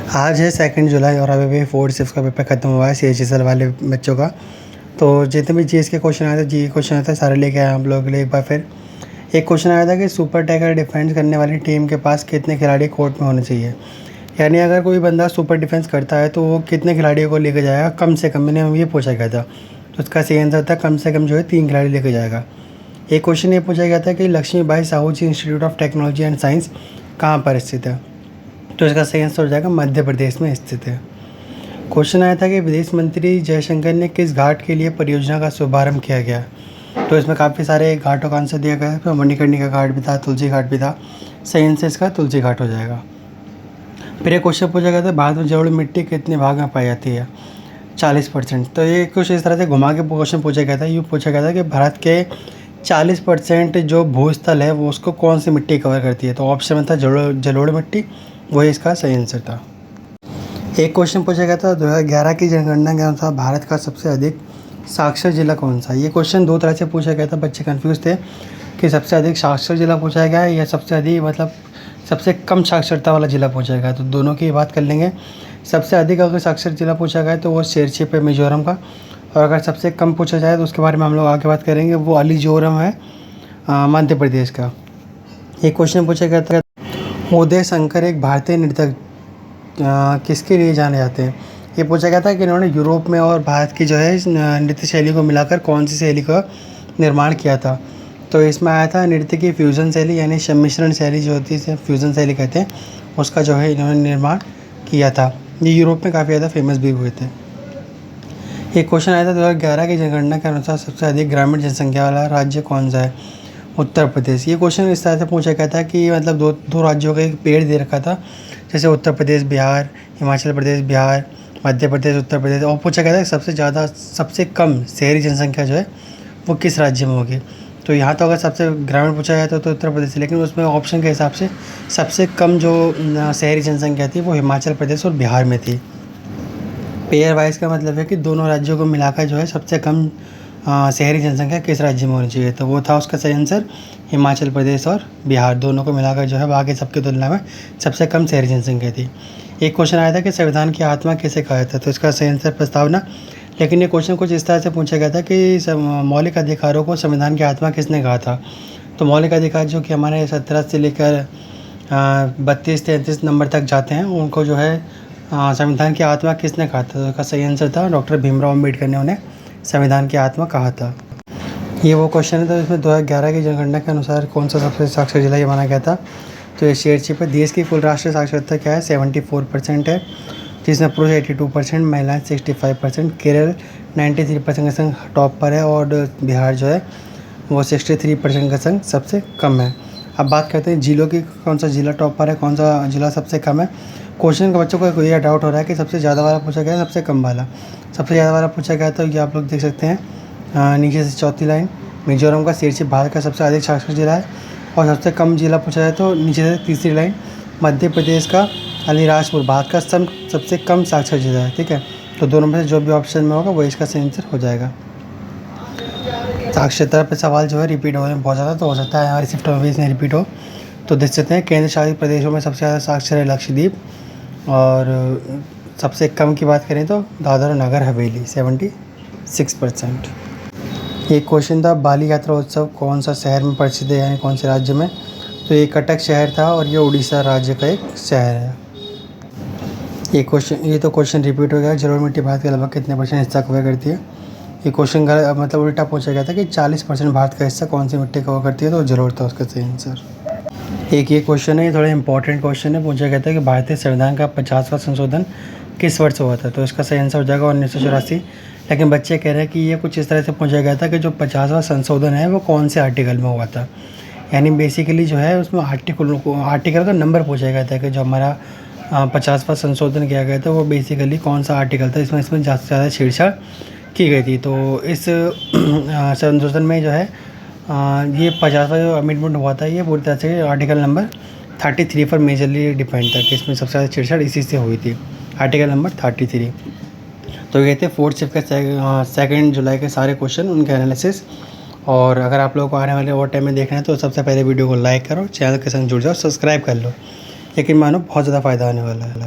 आज है 2 जुलाई और अभी भी 4 शिफ्ट का पेपर ख़त्म हुआ है CHSL वाले बच्चों का। तो जितने भी जीएस के क्वेश्चन आए थे, जी क्वेश्चन आए थे, सारे लेके आए हम लोग के लिए एक बार फिर। एक क्वेश्चन आया था कि सुपर टैकर डिफेंस करने वाली टीम के पास कितने खिलाड़ी कोर्ट में होने चाहिए। यानी अगर कोई बंदा सुपर डिफेंस करता है तो वो कितने खिलाड़ियों को लेकर जाएगा, कम से कम। मैंने ये पूछा गया था, तो उसका सही आंसर था कम से कम जो है 3 खिलाड़ी लेकर जाएगा। एक क्वेश्चन ये पूछा गया था कि Laxmibai Sahu ji institute of technology and science कहाँ पर स्थित है, तो इसका सही आंसर हो जाएगा मध्य प्रदेश में स्थित है। क्वेश्चन आया था कि विदेश मंत्री जयशंकर ने किस घाट के लिए परियोजना का शुभारंभ किया गया, तो इसमें काफ़ी सारे घाटों का आंसर दिया गया है। तो मणिकर्णिका घाट भी था, तुलसी घाट भी था। सही आंसर इसका तुलसी घाट हो जाएगा। फिर एक क्वेश्चन पूछा गया था भारत में जलोढ़ मिट्टी कितने भाग में पाई जाती है, 40%। तो ये कुछ इस तरह से घुमा के क्वेश्चन पूछा गया था। यूँ पूछा गया था कि भारत के 40% जो भूस्थल है वो उसको कौन सी मिट्टी कवर करती है, तो ऑप्शन में था जलोढ़ मिट्टी, वही इसका सही आंसर था। एक क्वेश्चन पूछा गया था 2011 की जनगणना के अनुसार भारत का सबसे अधिक साक्षर जिला कौन सा। ये क्वेश्चन दो तरह से पूछा गया था, बच्चे कंफ्यूज थे कि सबसे अधिक साक्षर जिला पूछा गया है या सबसे अधिक मतलब सबसे कम साक्षरता वाला जिला पूछा गया है। तो दोनों की बात कर लेंगे। सबसे अधिक अगर साक्षर जिला पूछा गया है तो वो शेरशिप है मिजोरम का, और अगर सबसे कम पूछा जाए तो उसके बारे में हम लोग आगे बात करेंगे, वो अलीजोरम है मध्य प्रदेश का। एक क्वेश्चन पूछा गया था उदय शंकर एक भारतीय नृतक किसके लिए जाने जाते हैं। ये पूछा गया था कि इन्होंने यूरोप में और भारत की जो है नृत्य शैली को मिलाकर कौन सी शैली का निर्माण किया था। तो इसमें आया था नृत्य की फ्यूज़न शैली, यानी सम्मिश्रण शैली जो होती है फ्यूज़न शैली कहते हैं, उसका जो है इन्होंने निर्माण किया था। ये यूरोप में काफ़ी ज़्यादा फेमस भी हुए थे। एक क्वेश्चन आया था 2011 की जनगणना के अनुसार सबसे अधिक ग्रामीण जनसंख्या वाला राज्य कौन सा है, उत्तर प्रदेश। ये क्वेश्चन इस तरह से पूछा गया था कि मतलब दो राज्यों का एक पेड़ दे रखा था, जैसे उत्तर प्रदेश बिहार, हिमाचल प्रदेश बिहार, मध्य प्रदेश उत्तर प्रदेश, और पूछा गया था कि सबसे कम शहरी जनसंख्या जो है वो किस राज्य में होगी। तो यहाँ तो अगर सबसे ग्रामीण पूछा गया था तो उत्तर प्रदेश, लेकिन उसमें ऑप्शन के हिसाब से सबसे कम जो शहरी जनसंख्या थी वो हिमाचल प्रदेश और बिहार में थी। पेयर वाइज का मतलब है कि दोनों राज्यों को मिलाकर जो है सबसे कम शहरी जनसंख्या किस राज्य में होनी चाहिए, तो वो था उसका सही आंसर हिमाचल प्रदेश और बिहार, दोनों को मिलाकर जो है बाकी सबकी तुलना में सबसे कम शहरी जनसंख्या थी। एक क्वेश्चन आया था कि संविधान की आत्मा किसे कहा था, तो इसका सही आंसर प्रस्तावना। लेकिन ये क्वेश्चन कुछ इस तरह से पूछा गया था कि मौलिक अधिकारों को संविधान की आत्मा किसने कहा था। तो मौलिक अधिकार जो कि हमारे 17 से लेकर 32-33 नंबर तक जाते हैं, उनको जो है संविधान की आत्मा किसने कहा था, तो इसका सही आंसर था डॉक्टर भीमराव अम्बेडकर ने उन्हें संविधान की आत्मा कहा था। ये वो क्वेश्चन है, तो इसमें 2011 की जनगणना के अनुसार कौन सा सबसे साक्षर जिला ये माना गया था, तो ये शेरशिप है। देश की कुल राष्ट्रीय साक्षरता क्या है, 74% है, जिसमें पुरुष 82%, महिलाएं 65%, केरल 93% का संग टॉप पर है, और बिहार जो है वो 63% का संग सबसे कम है। अब बात करते हैं जिलों की, कौन सा जिला टॉप पर है, कौन सा जिला सबसे कम है। क्वेश्चन के बच्चों को ये डाउट हो रहा है कि सबसे ज़्यादा वाला पूछा गया है सबसे कम वाला। सबसे ज़्यादा वाला पूछा गया तो ये आप लोग देख सकते हैं नीचे से चौथी लाइन, मिजोरम का शेरशिप भारत का सबसे अधिक साक्षर जिला है, और सबसे कम जिला पूछा जाए तो नीचे से तीसरी लाइन, मध्य प्रदेश का अलीराजपुर भारत का सबसे कम साक्षर जिला है। ठीक है, तो दोनों में से जो भी ऑप्शन में होगा वो इसका सही आंसर हो जाएगा। साक्षरता पर सवाल जो है रिपीट होने में बहुत ज़्यादा, तो हो सकता है हमारी शिफ्ट में भी इसमें रिपीट हो। तो देख सकते हैं केंद्र शासित प्रदेशों में सबसे ज़्यादा साक्षर है लक्षद्वीप, और सबसे कम की बात करें तो दादर और नगर हवेली 76%। एक क्वेश्चन था बाली यात्रा उत्सव कौन सा शहर में प्रसिद्ध है, यानी कौन से राज्य में, तो ये कटक शहर था और ये उड़ीसा राज्य का एक शहर है। ये तो क्वेश्चन रिपीट हो गया। जलोढ़ मिट्टी भारत के लगभग कितने % हिस्सा कवर करती है। ये क्वेश्चन मतलब उल्टा पूछा गया था कि 40% भारत का हिस्सा कौन सी मिट्टी कवर करती है, तो जलोढ़ था उसका सही आंसर। एक ये क्वेश्चन है, ये थोड़ा इंपॉर्टेंट क्वेश्चन है। पूछा गया था कि भारतीय संविधान का 50वां संशोधन किस वर्ष हुआ था, तो इसका सही आंसर हो जाएगा 1984। लेकिन बच्चे कह रहे हैं कि ये कुछ इस तरह से पूछा गया था कि जो 50वां संशोधन है वो कौन से आर्टिकल में हुआ था, यानी बेसिकली जो है उसमें आर्टिकल का नंबर पूछा गया था कि जो हमारा 50वां संशोधन किया गया था वो बेसिकली कौन सा आर्टिकल था, इसमें ज़्यादा से ज़्यादा छेड़छाड़ की गई थी। तो इस संशोधन में जो है ये 50वां जो अमेंडमेंट हुआ था ये पूरी तरह से आर्टिकल नंबर 33 पर मेजरली डिपेंड था, कि इसमें सबसे ज़्यादा छेड़छाड़ इसी से हुई थी, आर्टिकल नंबर 33। तो ये थे 4th शिफ्ट के 2 जुलाई के सारे क्वेश्चन, उनके एनालिसिस। और अगर आप लोगों को आने वाले और टाइम में देखना है तो सबसे पहले वीडियो को लाइक करो, चैनल के संग जुड़ जाओ, सब्सक्राइब कर लो, लेकिन मानो बहुत ज़्यादा फ़ायदा आने वाला है।